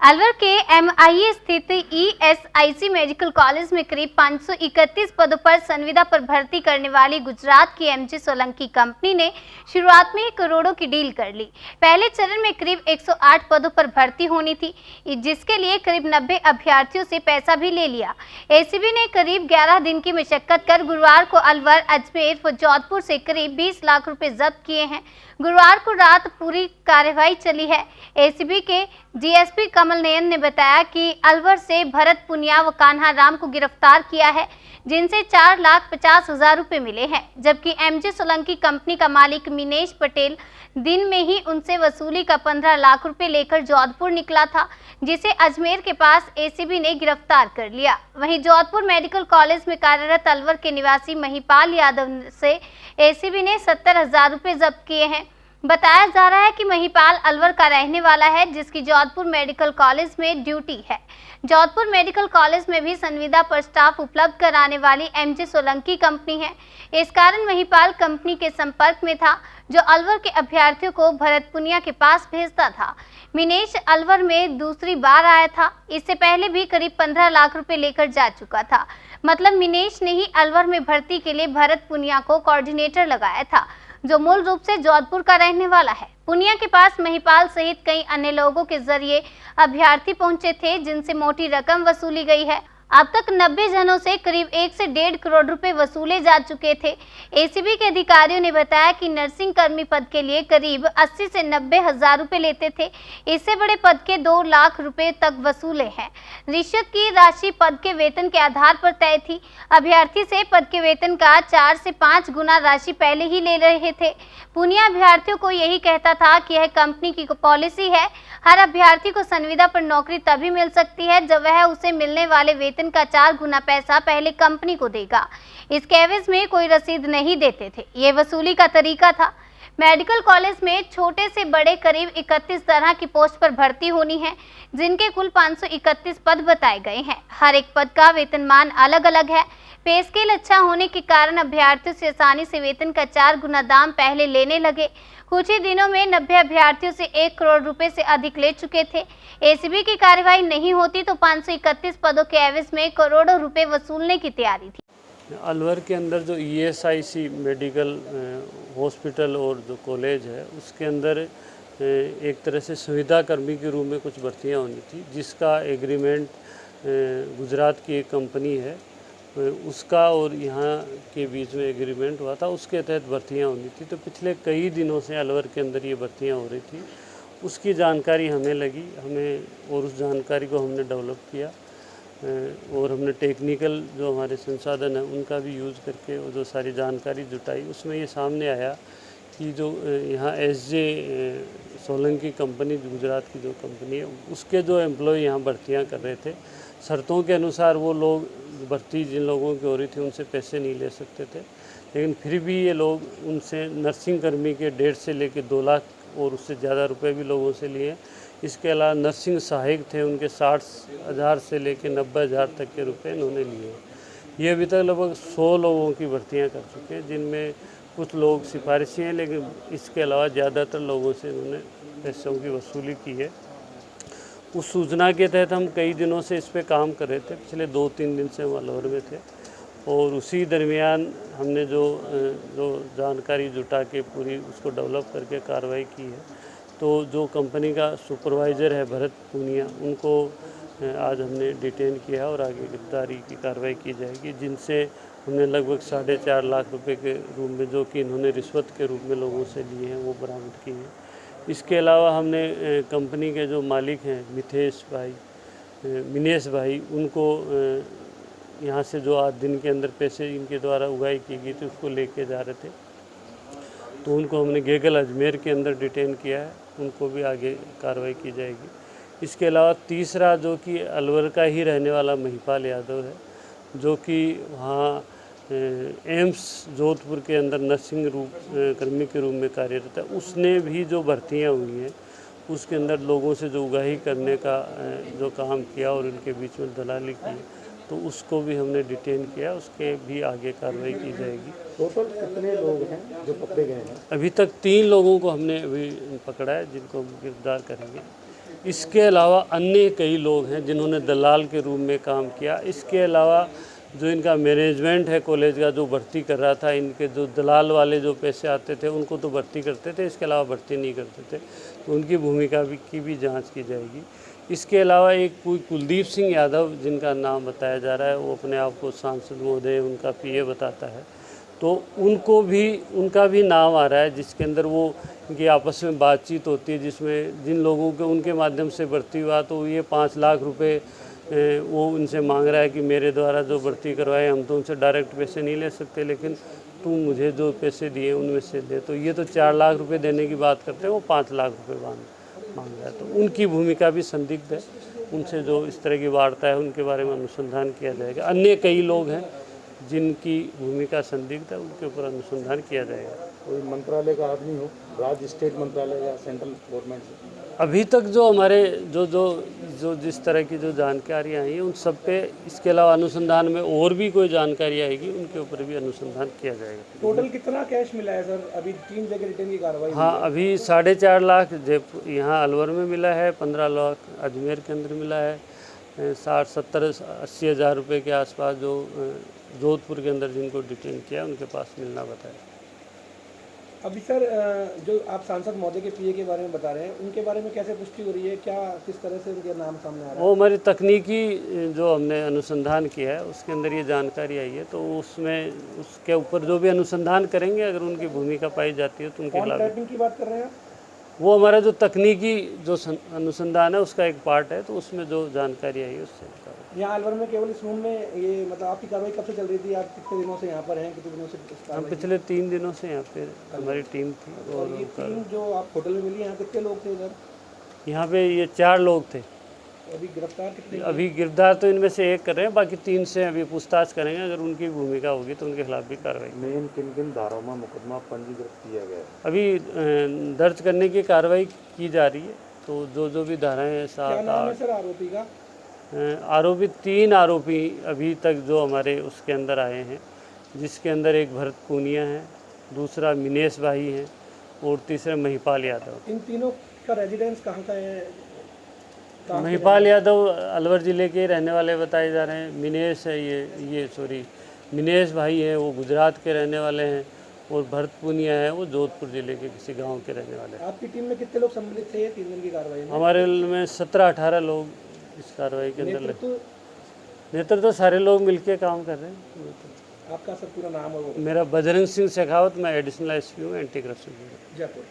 अलवर के एमआईए स्थित ESIC medical college में करीब 531 पदों पर संविदा पर भर्ती करने वाली गुजरात की एमजी सोलंकी कंपनी ने शुरुआत में करोड़ों की डील कर ली। पहले चरण में करीब 108 पदों पर भर्ती होनी थी, जिसके लिए करीब 90 अभ्यर्थियों से पैसा भी ले लिया। एसीबी ने करीब 11 दिन की मशक्कत कर गुरुवार को अलवर, अजमेर व जोधपुर से करीब 20 लाख रुपए जब्त किए हैं। गुरुवार को रात पूरी कार्यवाही चली है। एसीबी के डीएसपी कमल नयन ने बताया कि अलवर से भरत पुनिया व कान्हा राम को गिरफ्तार किया है, जिनसे 4,50,000 रुपए मिले हैं, जबकि एमजी सोलंकी कंपनी का मालिक मिनेश पटेल दिन में ही उनसे वसूली का 15 लाख रुपए लेकर जोधपुर निकला था, जिसे अजमेर के पास एसीबी ने गिरफ्तार कर लिया। वहीं जोधपुर मेडिकल कॉलेज में कार्यरत अलवर के निवासी महिपाल यादव से एसीबी ने 70,000 रुपए जब्त किए हैं। बताया जा रहा है कि महिपाल अलवर का रहने वाला है, जिसकी जोधपुर मेडिकल कॉलेज में ड्यूटी है। जोधपुर मेडिकल कॉलेज में भी संविदा पर स्टाफ उपलब्ध कराने वाली एमजी सोलंकी कंपनी है। इस कारण महिपाल कंपनी के संपर्क में था, जो अलवर के अभ्यर्थियों को भरत पुनिया के पास भेजता था। मिनेश अलवर में दूसरी बार आया था। इससे पहले भी करीब 15 लाख रुपए लेकर जा चुका था। मतलब मिनेश ने ही अलवर में भर्ती के लिए भरत पुनिया को कोऑर्डिनेटर लगाया था, जो मूल रूप से जोधपुर का रहने वाला है। पुनिया के पास महिपाल सहित कई अन्य लोगों के जरिए अभ्यर्थी पहुंचे थे, जिनसे मोटी रकम वसूली गई है। अब तक 90 जनों से करीब 1 से 1.5 करोड़ रुपए वसूले जा चुके थे। एसीबी के अधिकारियों ने बताया कि नर्सिंग कर्मी पद के लिए करीब 80 से 90 हजार रुपए लेते थे। इससे बड़े पद के 2 लाख रुपए तक वसूले हैं। रिश्वत की राशि पद के वेतन के आधार पर तय थी। अभ्यर्थी से पद के वेतन का 4 से 5 गुना राशि पहले ही ले रहे थे। पुनिया अभ्यर्थियों को यही कहता था कि यह कंपनी की पॉलिसी है, हर अभ्यर्थी को संविदा पर नौकरी तभी मिल सकती है जब वह उसे मिलने वाले वेतन का 4 गुना पैसा पहले कंपनी को देगा। इसके एवज में कोई रसीद नहीं देते थे। ये वसूली का तरीका था। मेडिकल कॉलेज में छोटे से बड़े करीब 31 तरह की पोस्ट पर भर्ती होनी है, जिनके कुल 531 पद बताए गए हैं। हर एक पद का वेतनमान अलग अलग है। पे स्केल अच्छा होने के कारण अभ्यर्थियों से आसानी से वेतन का 4 गुना दाम पहले लेने लगे। कुछ ही दिनों में 90 अभ्यर्थियों से 1 करोड़ रुपए से अधिक ले चुके थे। एसीबी की कार्रवाई नहीं होती तो 531 पदों के एवज में करोड़ों रुपए वसूलने की तैयारी थी। अलवर के अंदर जो ईएसआईसी मेडिकल हॉस्पिटल और जो कॉलेज है, उसके अंदर एक तरह से सुविधा कर्मी के रूप में कुछ भर्तियां होनी थी, जिसका एग्रीमेंट गुजरात की एक कंपनी है उसका और यहाँ के बीच में एग्रीमेंट हुआ था। उसके तहत भर्तियां होनी थी। तो पिछले कई दिनों से अलवर के अंदर ये भर्तियां हो रही थी। उसकी जानकारी हमें लगी, और उस जानकारी को हमने डेवलप किया और हमने टेक्निकल जो हमारे संसाधन हैं उनका भी यूज़ करके वो जो सारी जानकारी जुटाई, उसमें ये सामने आया कि जो यहाँ एसजे सोलंकी कंपनी, गुजरात की जो कंपनी है, उसके जो एम्प्लॉय यहाँ भर्तियाँ कर रहे थे, शर्तों के अनुसार वो लोग भर्ती जिन लोगों की हो रही थी उनसे पैसे नहीं ले सकते थे, लेकिन फिर भी ये लोग उनसे नर्सिंग कर्मी के 1.5 से लेकर 2 लाख और उससे ज़्यादा रुपए भी लोगों से लिए। इसके अलावा नर्सिंग सहायक थे, उनके 60,000 से लेकर 90,000 तक के रुपए इन्होंने लिए। ये अभी तक लगभग 100 लोगों की भर्तियाँ कर चुके हैं, जिनमें कुछ लोग सिफारिशी हैं, लेकिन इसके अलावा ज़्यादातर लोगों से इन्होंने पैसों की वसूली की है। उस सूचना के तहत हम कई दिनों से इस पे काम कर रहे थे। पिछले 2-3 दिन से हम अलवर में थे और उसी दरमियान हमने जो जानकारी जुटा के पूरी उसको डेवलप करके कार्रवाई की है। तो जो कंपनी का सुपरवाइज़र है भरत पुनिया, उनको आज हमने डिटेन किया और आगे गिरफ्तारी की कार्रवाई की जाएगी, जिनसे हमने लगभग 4.5 लाख रुपए के रूप में, जो कि इन्होंने रिश्वत के रूप में लोगों से लिए हैं, वो बरामद किए हैं। इसके अलावा हमने कंपनी के जो मालिक हैं मिनेश भाई, उनको यहाँ से जो आज दिन के अंदर पैसे इनके द्वारा उगाही की गई थी उसको लेके जा रहे थे, तो उनको हमने गेगल अजमेर के अंदर डिटेन किया है। उनको भी आगे कार्रवाई की जाएगी। इसके अलावा तीसरा जो कि अलवर का ही रहने वाला महिपाल यादव है, जो कि वहाँ एम्स जोधपुर के अंदर नर्सिंग कर्मी के रूप में कार्यरत है। उसने भी जो भर्तियां हुई हैं उसके अंदर लोगों से जो उगाही करने का जो काम किया और उनके बीच में दलाली की, तो उसको भी हमने डिटेन किया, उसके भी आगे कार्रवाई की जाएगी। टोटल कितने लोग हैं जो पकड़े गए हैं? अभी तक 3 लोगों को हमने अभी पकड़ा है, जिनको हम गिरफ्तार करेंगे। इसके अलावा अन्य कई लोग हैं जिन्होंने दलाल के रूप में काम किया। इसके अलावा जो इनका मैनेजमेंट है कॉलेज का, जो भर्ती कर रहा था, इनके जो दलाल वाले जो पैसे आते थे उनको तो भर्ती करते थे, इसके अलावा भर्ती नहीं करते थे, तो उनकी भूमिका की भी जांच की जाएगी। इसके अलावा एक कोई कुलदीप सिंह यादव जिनका नाम बताया जा रहा है, वो अपने आप को सांसद महोदय उनका पीए बताता है, तो उनका भी नाम आ रहा है, जिसके अंदर वो इनकी आपस में बातचीत होती है, जिसमें जिन लोगों के उनके माध्यम से भर्ती हुआ तो ये 5 लाख रुपए वो उनसे मांग रहा है कि मेरे द्वारा जो भर्ती करवाए, हम तो उनसे डायरेक्ट पैसे नहीं ले सकते, लेकिन तुम मुझे जो पैसे दिए उनमें से दे। तो ये तो 4 लाख रुपए देने की बात करते हैं, वो 5 लाख रुपए मांग रहा है। तो उनकी भूमिका भी संदिग्ध है। उनसे जो इस तरह की वार्ता है उनके बारे में अनुसंधान किया जाएगा। अन्य कई लोग हैं जिनकी भूमिका संदिग्ध है, उनके ऊपर अनुसंधान किया जाएगा। कोई मंत्रालय का आदमी हो, राज्य स्टेट मंत्रालय या सेंट्रल गवर्नमेंट से? अभी तक जो हमारे जो जिस तरह की जो जानकारियाँ आई हैं उन सब पे, इसके अलावा अनुसंधान में और भी कोई जानकारी आएगी उनके ऊपर भी अनुसंधान किया जाएगा। टोटल कितना कैश मिला है सर? अभी 3 जगह रिटर्न की कार्रवाई हाँ, अभी 4.5 लाख जयपुर यहाँ अलवर में मिला है, 15 लाख अजमेर के अंदर मिला है, 60-70-80 हज़ार रुपये के आसपास जो जोधपुर के अंदर जिनको डिटेन किया उनके पास मिलना बताया। अभी सर जो आप सांसद महोदय के पीए के बारे में बता रहे हैं, उनके बारे में कैसे पुष्टि हो रही है? क्या किस तरह से उनके नाम सामने आ रहा है? वो हमारी तकनीकी जो हमने अनुसंधान किया है उसके अंदर ये जानकारी आई है, तो उसमें उसके ऊपर जो भी अनुसंधान करेंगे, अगर उनकी भूमिका पाई जाती है तो उनके खिलाफ। ट्रैपिंग की बात कर रहे हैं आप? वो हमारा जो तकनीकी जो अनुसंधान है उसका एक पार्ट है, तो उसमें जो जानकारी आई है उससे। यहाँ अलवर में केवल इस रूम में ये मतलब आपकी कार्रवाई कब से चल रही थी? आप कितने दिनों से यहाँ पर हैं? कितने दिनों से इस हम कार्रवाई? पिछले 3 दिनों से यहाँ पे हमारी टीम थी। और ये टीम जो आप होटल में मिली, यहाँ कितने लोग थे इधर? यहाँ पे ये 4 लोग थे। अभी गिरफ्तार कितने? अभी गिरफ्तार तो इनमें से 1 कर रहे हैं, बाकी 3 से अभी पूछताछ करेंगे। अगर उनकी भूमिका होगी तो उनके खिलाफ भी कार्रवाई। मेन किन धाराओं में मुकदमा पंजीकृत किया गया है? अभी दर्ज करने की कार्रवाई की जा रही है, तो जो भी धाराएं हैं 7, क्या नाम है 8 सर आरोपी का? आरोपी 3 आरोपी अभी तक जो हमारे उसके अंदर आए हैं, जिसके अंदर एक भरत पूनिया है, दूसरा मिनेश भाई है और तीसरा महिपाल यादव। इन तीनों का रेजिडेंस कहाँ का है? महिपाल यादव अलवर ज़िले के रहने वाले बताए जा रहे हैं। मिनेश है मिनेश भाई हैं, वो गुजरात के रहने वाले हैं, और भरत पूनिया है, वो जोधपुर ज़िले के किसी गांव के रहने वाले हैं। आपकी टीम में कितने लोग सम्मिलित थे 3 दिन की कार्रवाई में? हमारे में 17-18 लोग इस कार्रवाई के अंदर नेतृत्व तो सारे लोग मिलके काम कर रहे हैं। आपका सर पूरा नाम है वो? मेरा बजरंग सिंह शेखावत, मैं एडिशनल एसपी हूँ एंटी करप्शन। जयपुर।